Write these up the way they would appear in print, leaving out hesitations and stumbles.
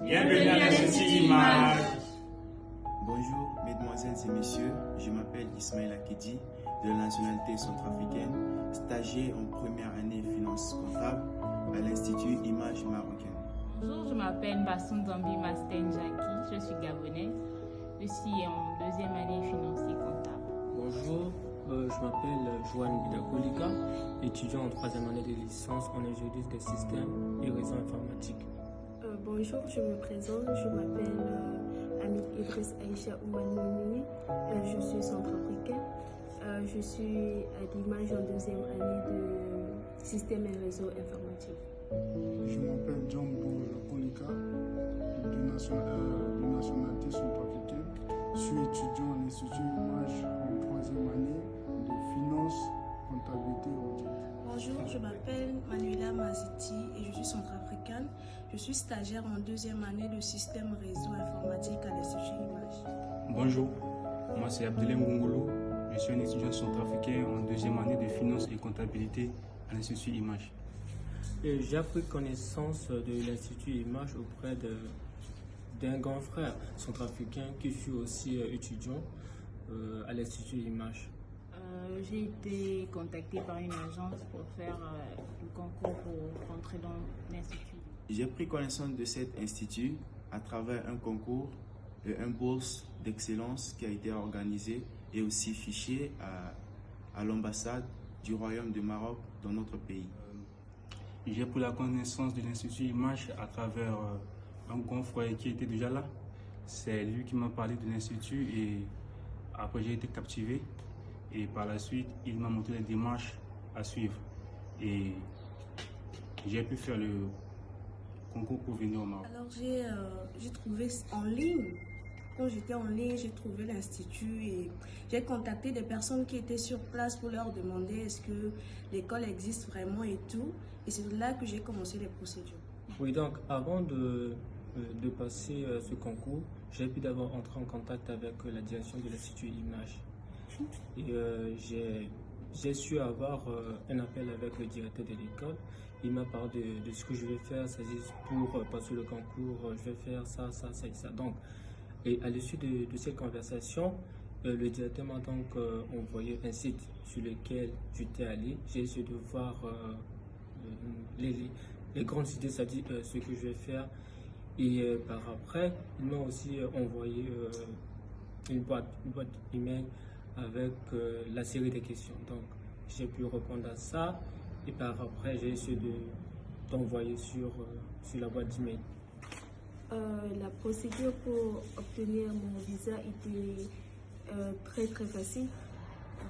Bienvenue à l'Institut Image. Bonjour, mesdemoiselles et messieurs, je m'appelle Ismaël Akedji, de la nationalité centrafricaine, stagiaire en première année finance comptable à l'Institut Image marocain. Bonjour, je m'appelle Basson Zambi Masten Jackie, je suis gabonaise, je suis en deuxième année financier comptable. Bonjour, je m'appelle Joanne Bidakolika, étudiant en troisième année de licence en ingénierie des systèmes et réseaux informatiques. Bonjour, je me présente, je m'appelle Amit Idriss Aïcha Oumanouni, je suis centrafricaine, je suis à l'Image en deuxième année de systèmes et réseaux informatiques. Je m'appelle John Kolika, de nationalité centrafricaine. Je suis étudiant à l'Institut Image en troisième année de finance, comptabilité et audit. Bonjour, je m'appelle Manuela Maziti et je suis centrafricaine. Je suis stagiaire en deuxième année de système réseau informatique à l'Institut Image. Bonjour, moi c'est Abdelé Ngongolo, je suis un étudiant centrafricain en deuxième année de finance et comptabilité à l'Institut Image. J'ai appris connaissance de l'Institut Image auprès d'un grand frère centrafricain qui fut aussi étudiant à l'Institut Image. J'ai été contactée par une agence pour faire le concours pour rentrer dans l'Institut. J'ai pris connaissance de cet institut à travers un concours et une bourse d'excellence qui a été organisé et aussi fiché à l'ambassade du Royaume du Maroc dans notre pays. J'ai pris la connaissance de l'Institut Image à travers un grand frère qui était déjà là. C'est lui qui m'a parlé de l'Institut et après j'ai été captivé. Et par la suite, il m'a montré les démarches à suivre. Et j'ai pu faire le concours pour venir au Maroc. Alors j'ai trouvé en ligne, quand j'étais en ligne, j'ai trouvé l'institut et j'ai contacté des personnes qui étaient sur place pour leur demander est-ce que l'école existe vraiment et tout. Et c'est là que j'ai commencé les procédures. Oui, donc avant de passer ce concours, j'ai pu d'abord entrer en contact avec la direction de l'Institut Image. Et j'ai su avoir un appel avec le directeur de l'école. Il m'a parlé de ce que je vais faire, c'est-à-dire pour passer le concours, je vais faire ça, ça, ça et ça. Donc, et à l'issue de cette conversation, le directeur m'a donc envoyé un site sur lequel j'étais allé. J'ai essayé de voir les grandes idées, c'est-à-dire ce que je vais faire. Et par après, il m'a aussi envoyé une boîte email avec la série de questions. Donc, j'ai pu répondre à ça et par après, j'ai essayé d'envoyer sur la boîte d'email. La procédure pour obtenir mon visa était très facile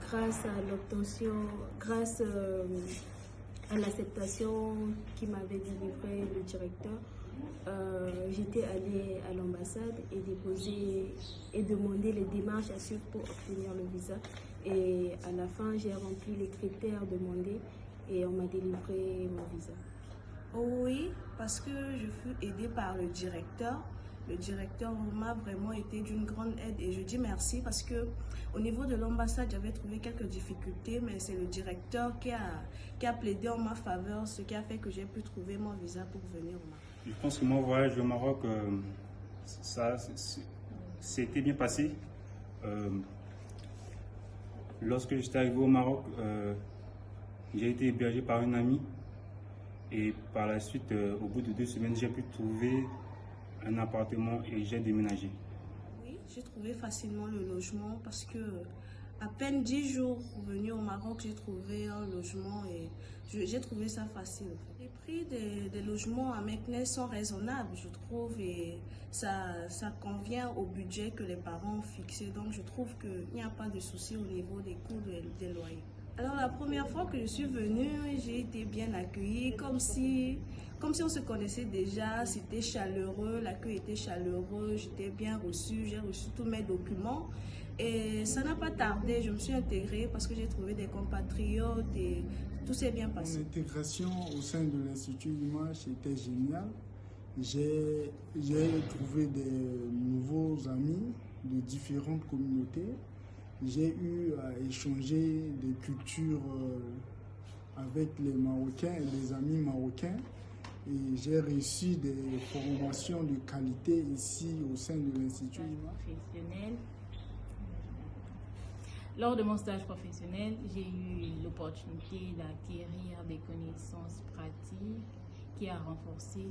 grâce à l'obtention, grâce à l'acceptation qui m'avait délivré le directeur. J'étais allée à l'ambassade et déposer et demander les démarches à suivre pour obtenir le visa. Et à la fin, j'ai rempli les critères demandés et on m'a délivré mon visa. Oui, parce que je fus aidée par le directeur. Le directeur m'a vraiment été d'une grande aide et je dis merci parce que au niveau de l'ambassade, j'avais trouvé quelques difficultés, mais c'est le directeur qui a plaidé en ma faveur, ce qui a fait que j'ai pu trouver mon visa pour venir au Maroc. Je pense que mon voyage au Maroc, ça s'était bien passé. Lorsque j'étais arrivé au Maroc, j'ai été hébergé par un ami et par la suite, au bout de 2 semaines, j'ai pu trouver un appartement et j'ai déménagé. Oui, j'ai trouvé facilement le logement parce que à peine 10 jours venu au Maroc, j'ai trouvé un logement et j'ai trouvé ça facile. Les prix des logements à Meknès sont raisonnables, je trouve, et ça convient au budget que les parents ont fixé. Donc je trouve qu'il n'y a pas de souci au niveau des coûts des loyers. Alors la première fois que je suis venue, j'ai été bien accueillie, comme si on se connaissait déjà, c'était chaleureux, l'accueil était chaleureux, j'étais bien reçue, j'ai reçu tous mes documents. Et ça n'a pas tardé, je me suis intégrée parce que j'ai trouvé des compatriotes et tout s'est bien passé. Mon intégration au sein de l'Institut Image était géniale. J'ai trouvé des nouveaux amis de différentes communautés. J'ai eu à échanger des cultures avec les Marocains et les amis marocains. et j'ai reçu des formations de qualité ici au sein de l'Institut professionnel. Lors de mon stage professionnel, j'ai eu l'opportunité d'acquérir des connaissances pratiques qui a renforcé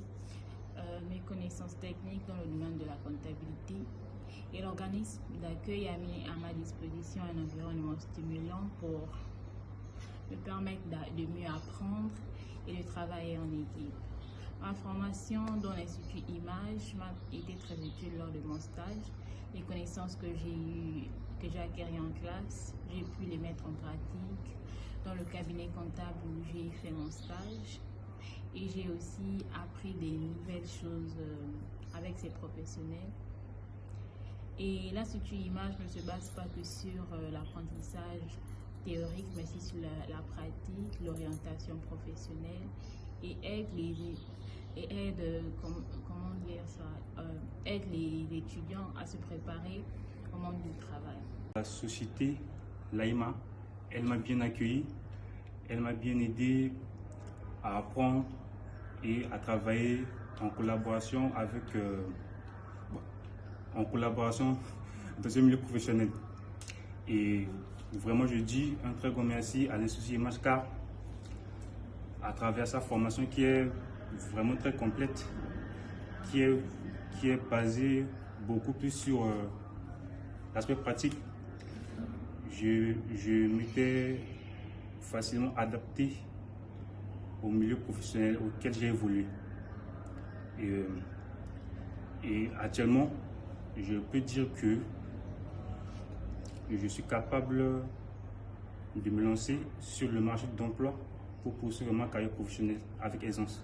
mes connaissances techniques dans le domaine de la comptabilité. Et l'organisme d'accueil a mis à ma disposition un environnement stimulant pour me permettre de mieux apprendre et de travailler en équipe. Ma formation dans l'Institut Image m'a été très utile lors de mon stage. Les connaissances que j'ai acquises en classe, j'ai pu les mettre en pratique dans le cabinet comptable où j'ai fait mon stage. Et j'ai aussi appris des nouvelles choses avec ces professionnels. Et l'Institut Image ne se base pas que sur l'apprentissage théorique, mais aussi sur la pratique, l'orientation professionnelle et aide les étudiants à se préparer au monde du travail. La société, l'AIMA, elle m'a bien accueilli, elle m'a bien aidé à apprendre et à travailler en collaboration dans un milieu professionnel. Et vraiment, je dis un très grand merci à l'Institut Image car à travers sa formation qui est vraiment très complète, qui est basée beaucoup plus sur l'aspect pratique, je m'étais facilement adapté au milieu professionnel auquel j'ai évolué. Et actuellement, je peux dire que je suis capable de me lancer sur le marché d'emploi pour poursuivre ma carrière professionnelle avec aisance.